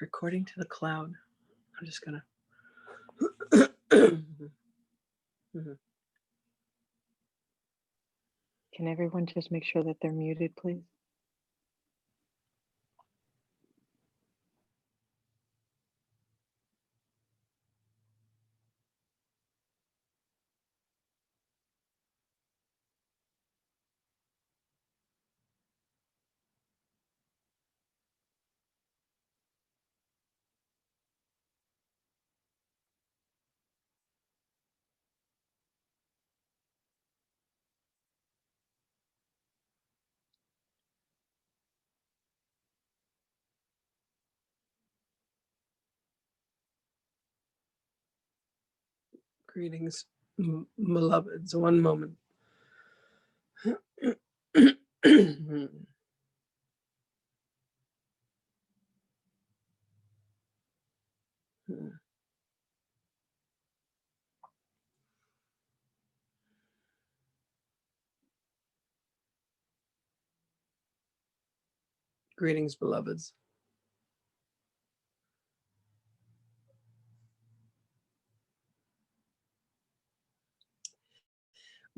Recording to the cloud. I'm just gonna. Can everyone just make sure that they're muted, please? Greetings, beloveds. One moment. Greetings, beloveds.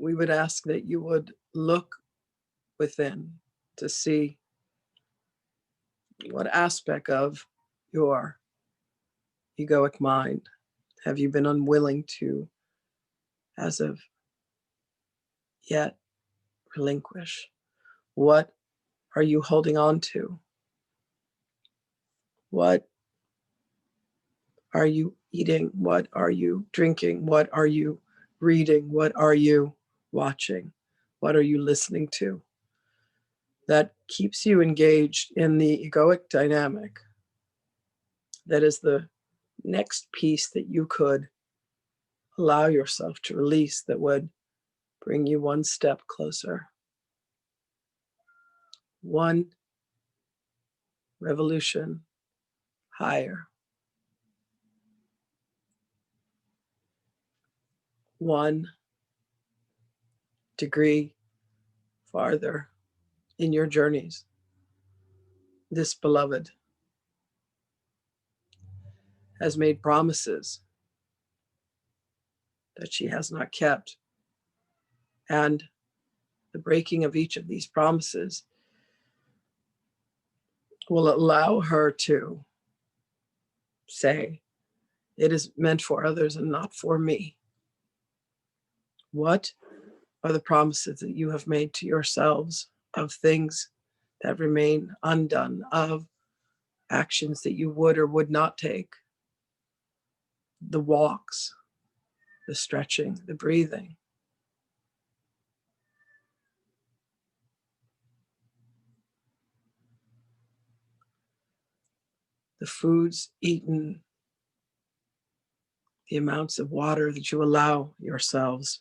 We would ask that you would look within to see what aspect of your egoic mind have you been unwilling to, as of yet, relinquish? What are you holding on to? What are you eating? What are you drinking? What are you reading? What are you watching? What are you listening to? That keeps you engaged in the egoic dynamic. That is the next piece that you could allow yourself to release, that would bring you one step closer, one revolution higher, one degree farther in your journeys. This beloved has made promises that she has not kept. And the breaking of each of these promises will allow her to say, it is meant for others and not for me. What are the promises that you have made to yourselves of things that remain undone, of actions that you would or would not take? The walks, the stretching, the breathing. The foods eaten, the amounts of water that you allow yourselves.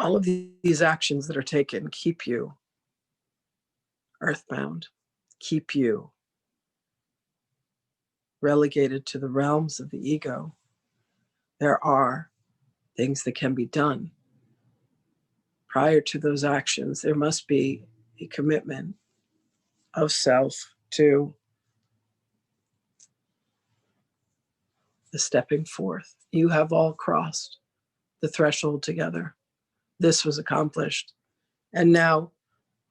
All of these actions that are taken keep you earthbound, keep you relegated to the realms of the ego. There are things that can be done. Prior to those actions, there must be a commitment of self to the stepping forth. You have all crossed the threshold together. This was accomplished. And now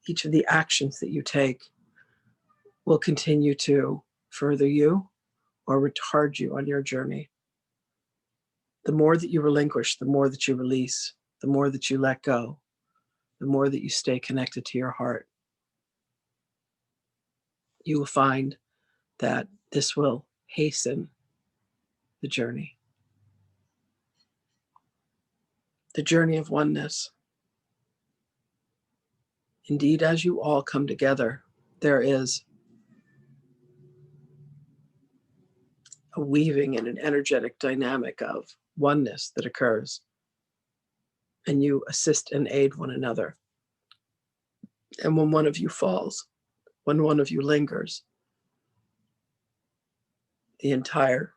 each of the actions that you take will continue to further you or retard you on your journey. The more that you relinquish, the more that you release, the more that you let go, the more that you stay connected to your heart, you will find that this will hasten the journey of oneness. Indeed, as you all come together, there is a weaving and an energetic dynamic of oneness that occurs, and you assist and aid one another. And when one of you falls, when one of you lingers, the entire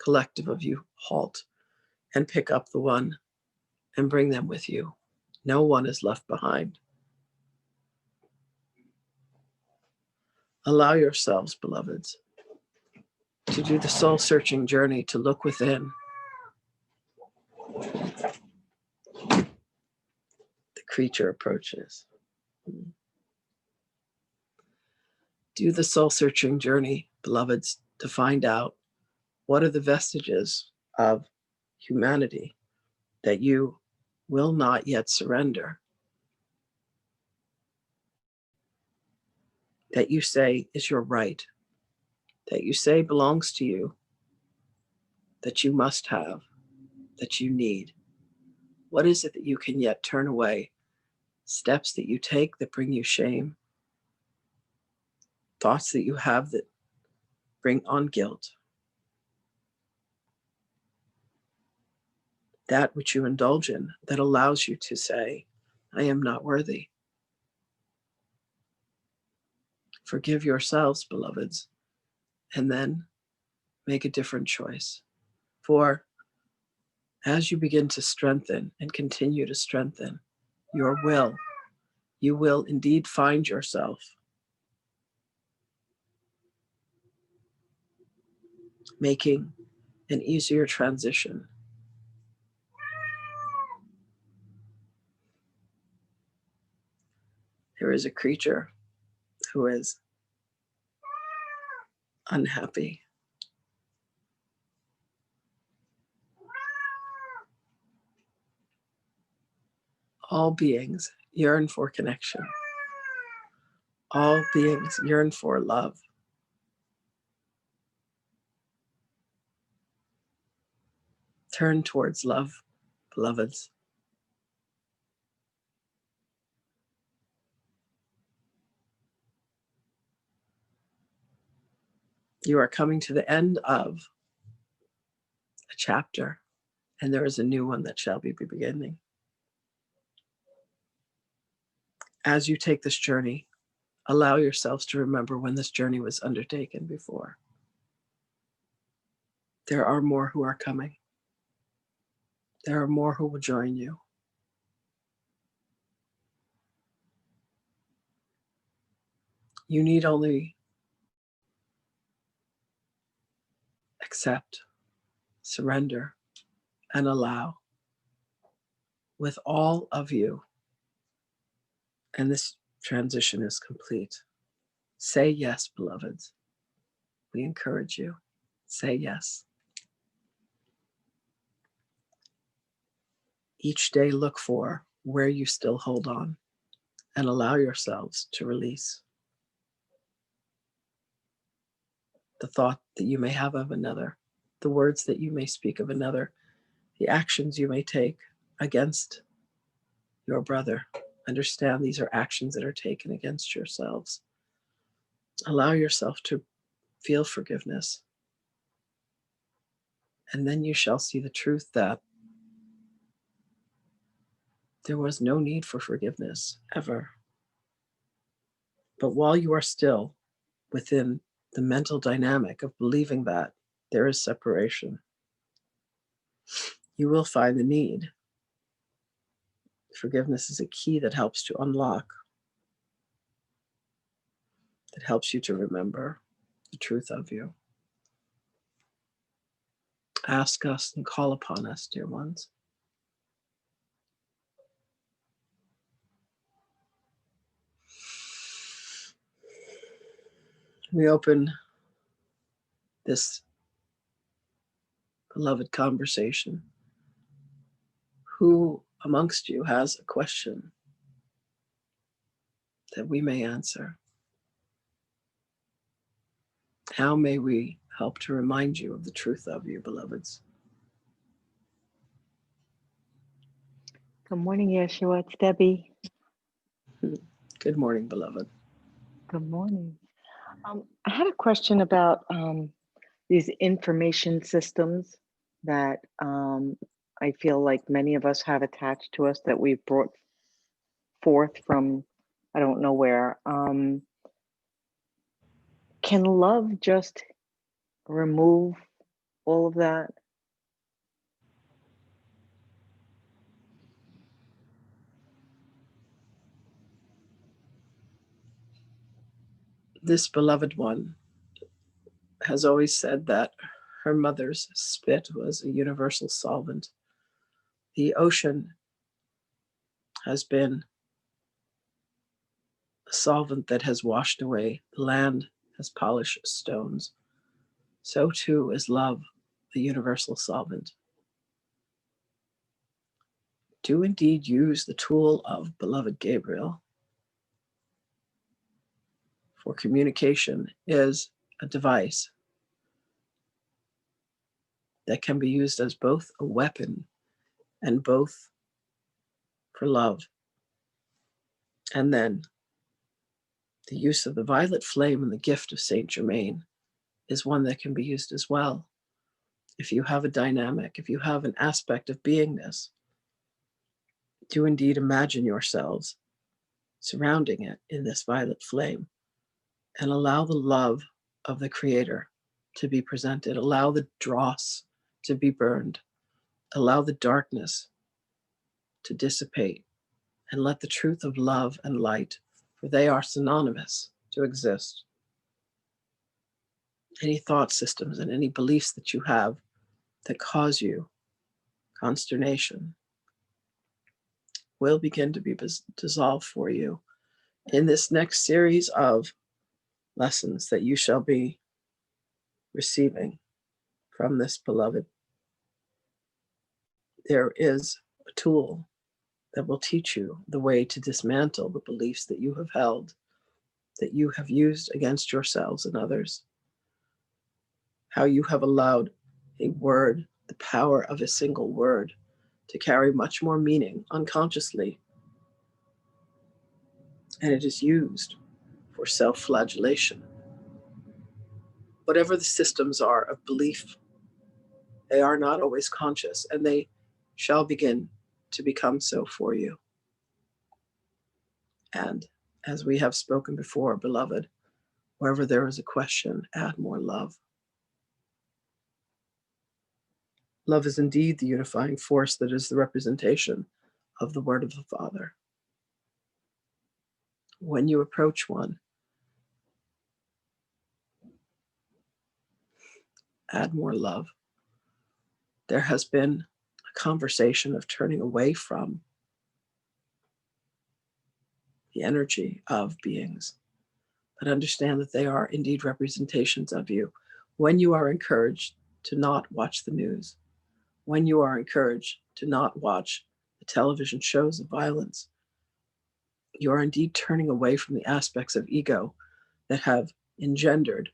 collective of you halt and pick up the one and bring them with you. No one is left behind. Allow yourselves, beloveds, to do the soul-searching journey, to look within. The creature approaches. Do the soul-searching journey, beloveds, to find out what are the vestiges of humanity that you will not yet surrender, that you say is your right, that you say belongs to you, that you must have, that you need. What is it that you can yet turn away? Steps that you take that bring you shame, thoughts that you have that bring on guilt, that which you indulge in that allows you to say, I am not worthy. Forgive yourselves, beloveds, and then make a different choice. For as you begin to strengthen and continue to strengthen your will, you will indeed find yourself making an easier transition. There is a creature who is unhappy. All beings yearn for connection. All beings yearn for love. Turn towards love, beloveds. You are coming to the end of a chapter, and there is a new one that shall be beginning. As you take this journey, allow yourselves to remember when this journey was undertaken before. There are more who are coming. There are more who will join you. You need only accept, surrender, and allow with all of you. And this transition is complete. Say yes, beloveds. We encourage you. Say yes. Each day, look for where you still hold on and allow yourselves to release the thought that you may have of another, the words that you may speak of another, the actions you may take against your brother. Understand these are actions that are taken against yourselves. Allow yourself to feel forgiveness. And then you shall see the truth that there was no need for forgiveness ever. But while you are still within the mental dynamic of believing that there is separation, you will find the need. Forgiveness is a key that helps to unlock, that helps you to remember the truth of you. Ask us and call upon us, dear ones. We open this beloved conversation. Who amongst you has a question that we may answer? How may we help to remind you of the truth of you, beloveds? Good morning, Yeshua. It's Debbie. Good morning, beloved. Good morning. I had a question about these information systems that I feel like many of us have attached to us that we've brought forth from, I don't know where. Can love just remove all of that? This beloved one has always said that her mother's spit was a universal solvent. The ocean has been a solvent that has washed away. The land has polished stones. So too is love, the universal solvent. Do indeed use the tool of beloved Gabriel, for communication is a device that can be used as both a weapon and both for love. And then the use of the violet flame and the gift of Saint Germain is one that can be used as well. If you have a dynamic, if you have an aspect of beingness, do indeed imagine yourselves surrounding it in this violet flame and allow the love of the Creator to be presented. Allow the dross to be burned. Allow the darkness to dissipate, and let the truth of love and light, for they are synonymous, to exist. Any thought systems and any beliefs that you have that cause you consternation will begin to be dissolved for you in this next series of lessons that you shall be receiving from this beloved. There is a tool that will teach you the way to dismantle the beliefs that you have held, that you have used against yourselves and others, how you have allowed a word, the power of a single word, to carry much more meaning unconsciously. And it is used for self-flagellation. Whatever the systems are of belief, they are not always conscious, and they shall begin to become so for you. And as we have spoken before, beloved, wherever there is a question, add more love. Love is indeed the unifying force that is the representation of the word of the Father. When you approach one, add more love. There has been a conversation of turning away from the energy of beings, but understand that they are indeed representations of you. When you are encouraged to not watch the news, when you are encouraged to not watch the television shows of violence, you are indeed turning away from the aspects of ego that have engendered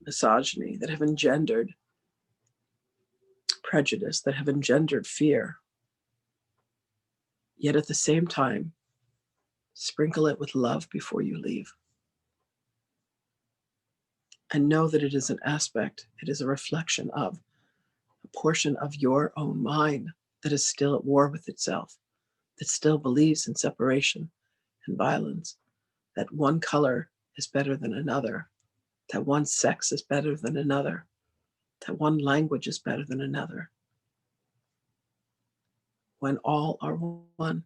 misogyny, that have engendered prejudice, that have engendered fear. Yet at the same time, sprinkle it with love before you leave. And know that it is an aspect, it is a reflection of a portion of your own mind that is still at war with itself, that still believes in separation and violence, that one color is better than another, that one sex is better than another, that one language is better than another, when all are one.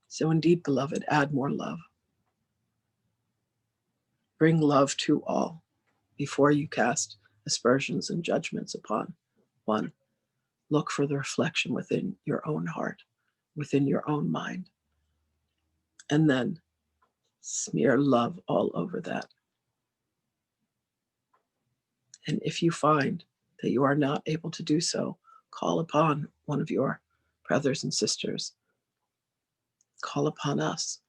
So indeed, beloved, add more love. Bring love to all before you cast aspersions and judgments upon one. Look for the reflection within your own heart, within your own mind, and then smear love all over that. And if you find that you are not able to do so, call upon one of your brothers and sisters. Call upon us.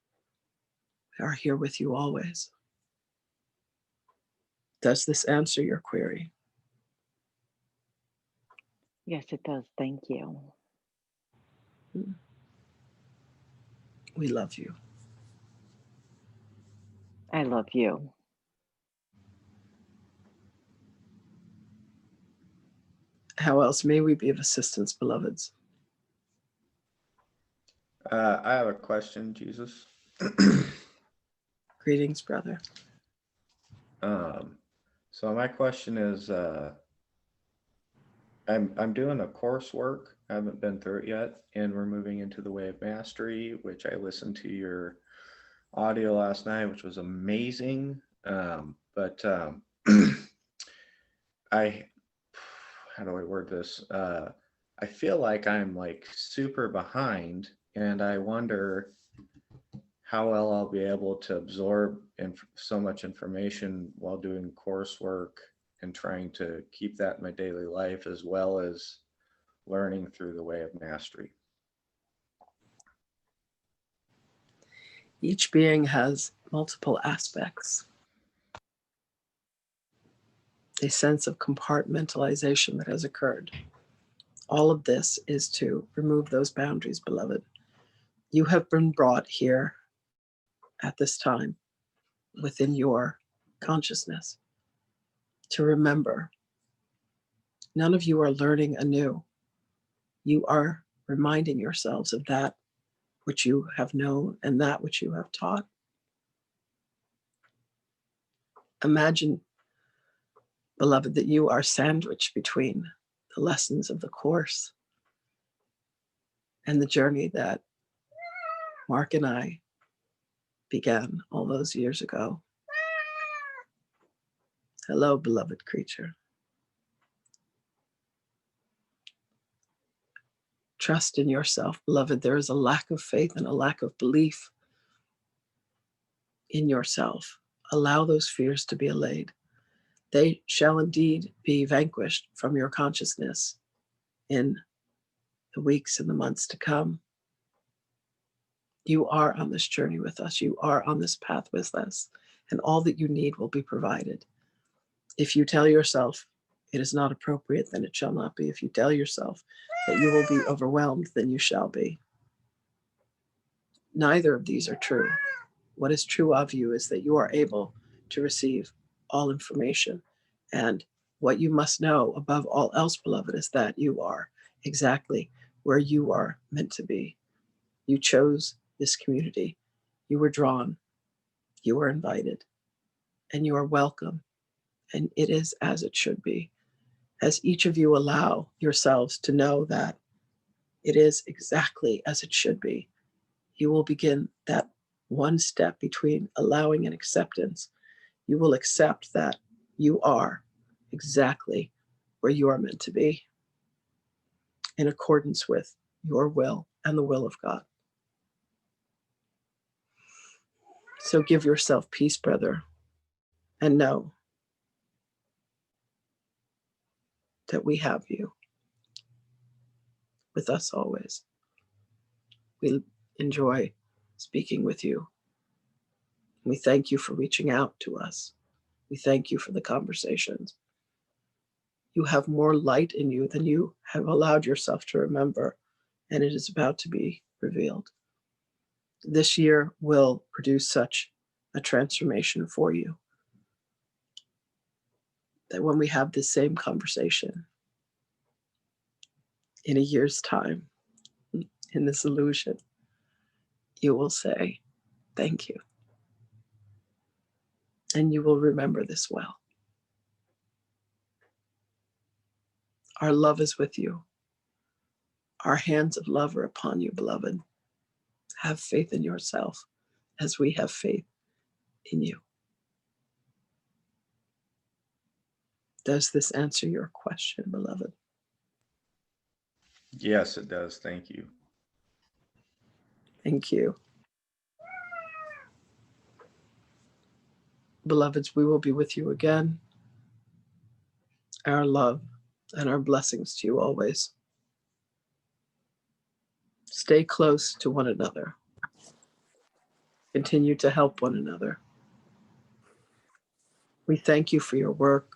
We are here with you always. Does this answer your query? Yes, it does. Thank you. We love you. I love you. How else may we be of assistance, beloveds? I have a question, Jesus. Greetings, brother. So my question is, I'm doing a coursework. I haven't been through it yet, and we're moving into the way of mastery, which I listened to your audio last night, which was amazing. But I, how do I word this? I feel like I'm like super behind, and I wonder how well I'll be able to absorb so much information while doing coursework and trying to keep that in my daily life, as well as learning through the way of mastery. Each being has multiple aspects. A sense of compartmentalization that has occurred. All of this is to remove those boundaries, beloved. You have been brought here at this time within your consciousness to remember. None of you are learning anew. You are reminding yourselves of that which you have known and that which you have taught. Imagine, beloved, that you are sandwiched between the lessons of the course and the journey that Mark and I began all those years ago. Hello, beloved creature. Trust in yourself, beloved. There is a lack of faith and a lack of belief in yourself. Allow those fears to be allayed. They shall indeed be vanquished from your consciousness in the weeks and the months to come. You are on this journey with us. You are on this path with us, and all that you need will be provided. If you tell yourself it is not appropriate, then it shall not be. If you tell yourself that you will be overwhelmed, then you shall be. Neither of these are true. What is true of you is that you are able to receive all information. And what you must know above all else, beloved, is that you are exactly where you are meant to be. You chose this community. You were drawn. You were invited. And you are welcome. And it is as it should be. As each of you allow yourselves to know that it is exactly as it should be, you will begin that one step between allowing and acceptance. You will accept that you are exactly where you are meant to be, in accordance with your will and the will of God. So give yourself peace, brother, and know that we have you with us always. We enjoy speaking with you. We thank you for reaching out to us. We thank you for the conversations. You have more light in you than you have allowed yourself to remember, and it is about to be revealed. This year will produce such a transformation for you that when we have this same conversation in a year's time, in this illusion, you will say, thank you. And you will remember this well. Our love is with you. Our hands of love are upon you, beloved. Have faith in yourself as we have faith in you. Does this answer your question, beloved? Yes, it does. Thank you. Thank you. Beloveds, we will be with you again. Our love and our blessings to you always. Stay close to one another. Continue to help one another. We thank you for your work.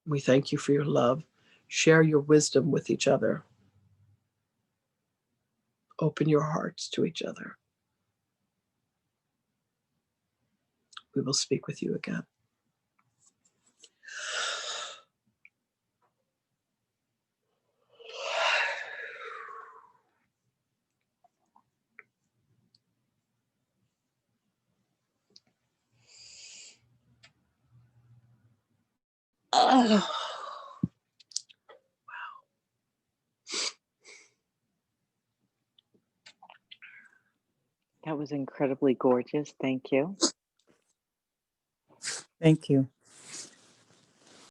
We thank you for your love. Share your wisdom with each other. Open your hearts to each other. We will speak with you again. Oh. That was was incredibly gorgeous. Thank you. Thank you.